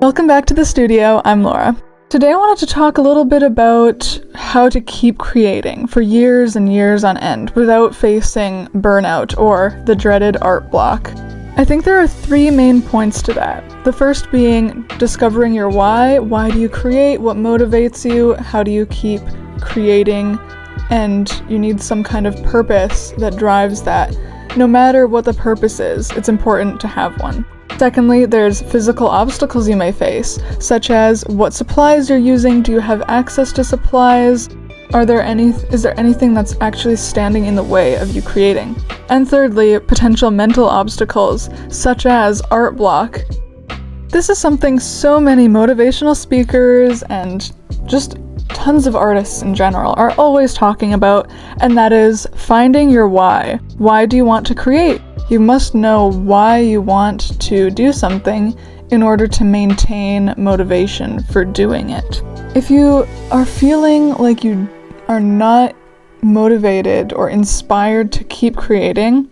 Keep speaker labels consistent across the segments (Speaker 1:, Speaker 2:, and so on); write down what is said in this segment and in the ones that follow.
Speaker 1: Welcome back to the studio, I'm Laura. Today I wanted to talk a little bit about how to keep creating for years and years on end without facing burnout or the dreaded art block. I think there are 3 main points to that. The first being discovering your why. Why do you create? What motivates you? How do you keep creating? And you need some kind of purpose that drives that. No matter what the purpose is, it's important to have one. Secondly, there's physical obstacles you may face, such as what supplies you're using, do you have access to supplies, is there anything that's actually standing in the way of you creating? And thirdly, potential mental obstacles, such as art block. This is something so many motivational speakers and just tons of artists in general are always talking about, and that is finding your why. Why do you want to create? You must know why you want to do something in order to maintain motivation for doing it. If you are feeling like you are not motivated or inspired to keep creating,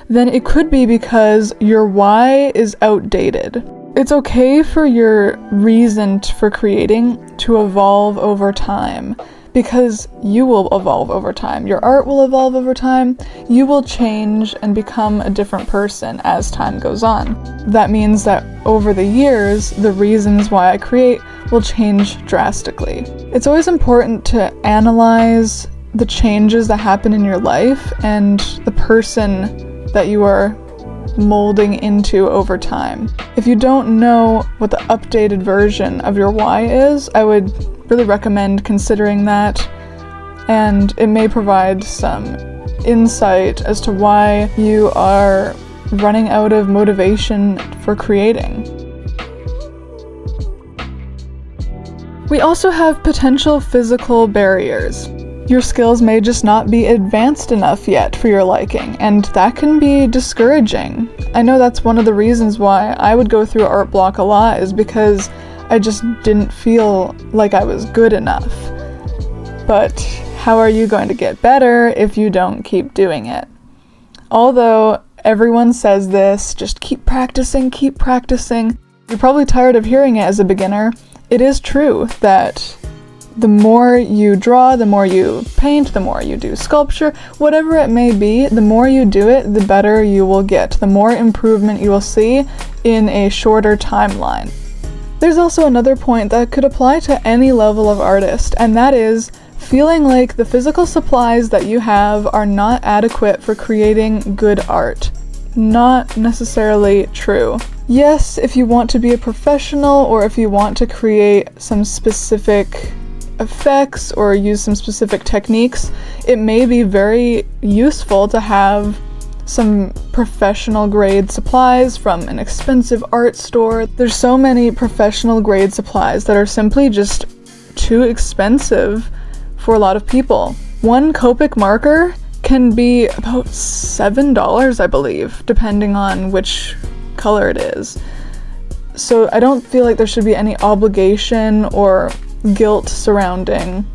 Speaker 1: then it could be because your why is outdated. It's okay for your reason for creating to evolve over time, because you will evolve over time. Your art will evolve over time. You will change and become a different person as time goes on. That means that over the years, the reasons why I create will change drastically. It's always important to analyze the changes that happen in your life and the person that you are molding into over time. If you don't know what the updated version of your why is, I would really recommend considering that, and it may provide some insight as to why you are running out of motivation for creating. We also have potential physical barriers. Your skills may just not be advanced enough yet for your liking, and that can be discouraging. I know that's one of the reasons why I would go through art block a lot, is because I just didn't feel like I was good enough. But how are you going to get better if you don't keep doing it? Although everyone says this, just keep practicing, you're probably tired of hearing it as a beginner. It is true that the more you draw, the more you paint, the more you do sculpture, whatever it may be, the more you do it, the better you will get, the more improvement you will see in a shorter timeline. There's also another point that could apply to any level of artist, and that is feeling like the physical supplies that you have are not adequate for creating good art. Not necessarily true. Yes, if you want to be a professional, or if you want to create some specific effects or use some specific techniques, it may be very useful to have some professional grade supplies from an expensive art store. There's so many professional grade supplies that are simply just too expensive for a lot of people. One Copic marker can be about $7, I believe, depending on which color it is. So I don't feel like there should be any obligation or guilt surrounding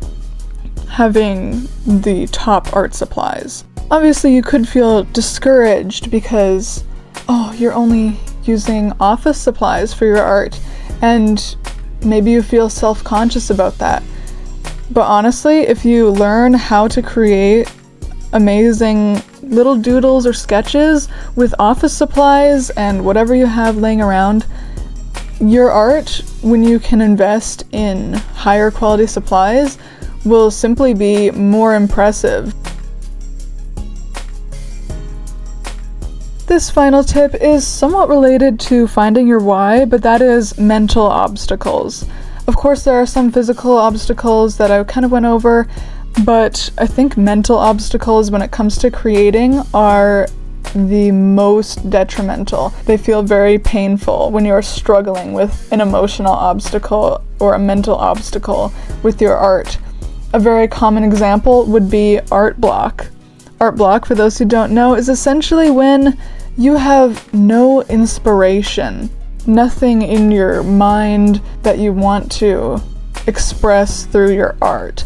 Speaker 1: having the top art supplies. Obviously, you could feel discouraged because, you're only using office supplies for your art, and maybe you feel self-conscious about that. But honestly, if you learn how to create amazing little doodles or sketches with office supplies and whatever you have laying around, your art, when you can invest in higher quality supplies, will simply be more impressive. This final tip is somewhat related to finding your why, but that is mental obstacles. Of course, there are some physical obstacles that I kind of went over, but I think mental obstacles when it comes to creating are the most detrimental. They feel very painful when you're struggling with an emotional obstacle or a mental obstacle with your art. A very common example would be art block. Art block, for those who don't know, is essentially when you have no inspiration, nothing in your mind that you want to express through your art.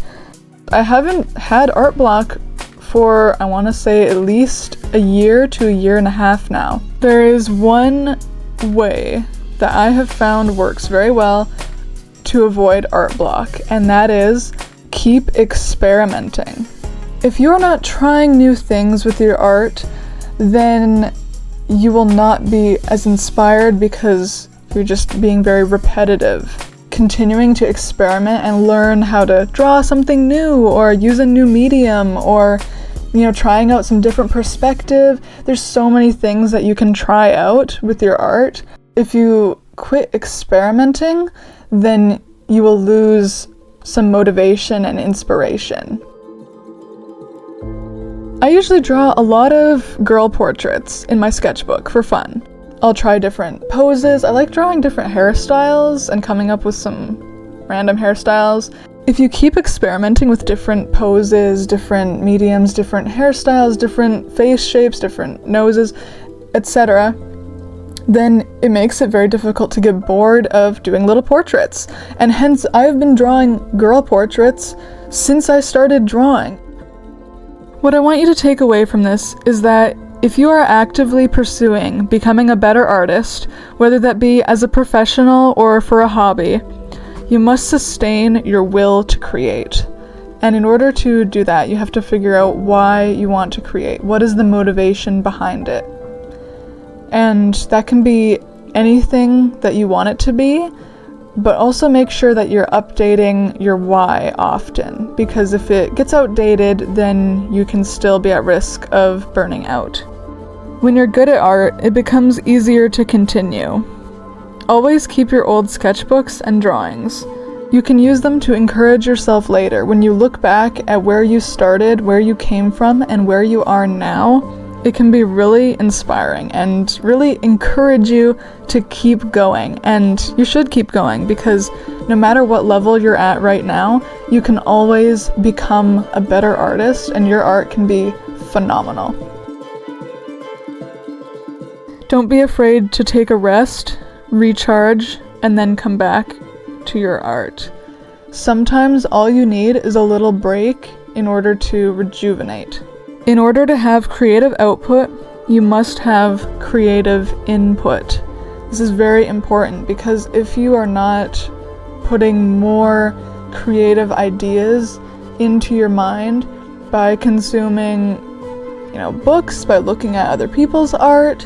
Speaker 1: I haven't had art block for, I want to say, at least a year to a year and a half now. There is one way that I have found works very well to avoid art block, and that is keep experimenting. If you're not trying new things with your art, then you will not be as inspired because you're just being very repetitive. Continuing to experiment and learn how to draw something new or use a new medium or, trying out some different perspective. There's so many things that you can try out with your art. If you quit experimenting, then you will lose some motivation and inspiration. I usually draw a lot of girl portraits in my sketchbook for fun. I'll try different poses. I like drawing different hairstyles and coming up with some random hairstyles. If you keep experimenting with different poses, different mediums, different hairstyles, different face shapes, different noses, etc., then it makes it very difficult to get bored of doing little portraits. And hence, I've been drawing girl portraits since I started drawing. What I want you to take away from this is that if you are actively pursuing becoming a better artist, whether that be as a professional or for a hobby, you must sustain your will to create. And in order to do that, you have to figure out why you want to create. What is the motivation behind it? And that can be anything that you want it to be, but also make sure that you're updating your why often, because if it gets outdated, then you can still be at risk of burning out. When you're good at art, it becomes easier to continue. Always keep your old sketchbooks and drawings. You can use them to encourage yourself later. When you look back at where you started, where you came from, and where you are now, it can be really inspiring and really encourage you to keep going. And you should keep going, because no matter what level you're at right now, you can always become a better artist and your art can be phenomenal. Don't be afraid to take a rest, recharge, and then come back to your art. Sometimes all you need is a little break in order to rejuvenate. In order to have creative output, you must have creative input. This is very important, because if you are not putting more creative ideas into your mind by consuming, books, by looking at other people's art,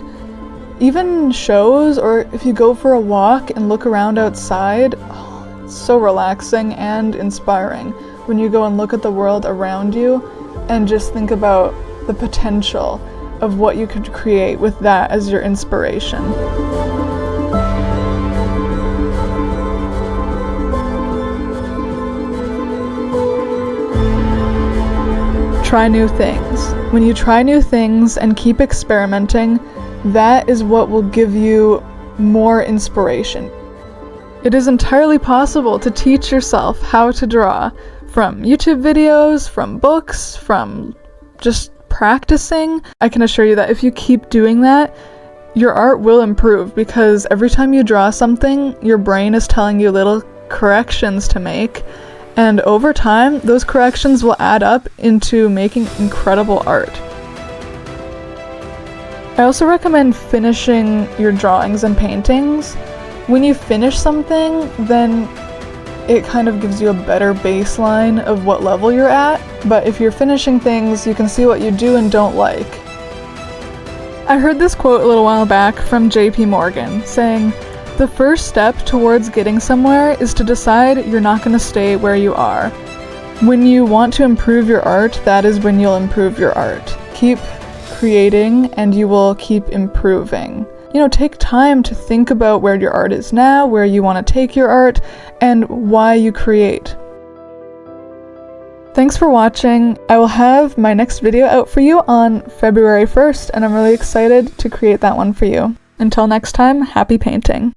Speaker 1: even shows, or if you go for a walk and look around outside, it's so relaxing and inspiring when you go and look at the world around you and just think about the potential of what you could create with that as your inspiration. Try new things. When you try new things and keep experimenting, that is what will give you more inspiration. It is entirely possible to teach yourself how to draw from YouTube videos, from books, from just practicing. I can assure you that if you keep doing that, your art will improve, because every time you draw something, your brain is telling you little corrections to make, and over time, those corrections will add up into making incredible art. I also recommend finishing your drawings and paintings. When you finish something, then it kind of gives you a better baseline of what level you're at, but if you're finishing things, you can see what you do and don't like. I heard this quote a little while back from JP Morgan, saying, "The first step towards getting somewhere is to decide you're not going to stay where you are." When you want to improve your art, that is when you'll improve your art. Keep creating and you will keep improving. Take time to think about where your art is now, where you want to take your art, and why you create. Thanks for watching. I will have my next video out for you on February 1st, and I'm really excited to create that one for you. Until next time, happy painting.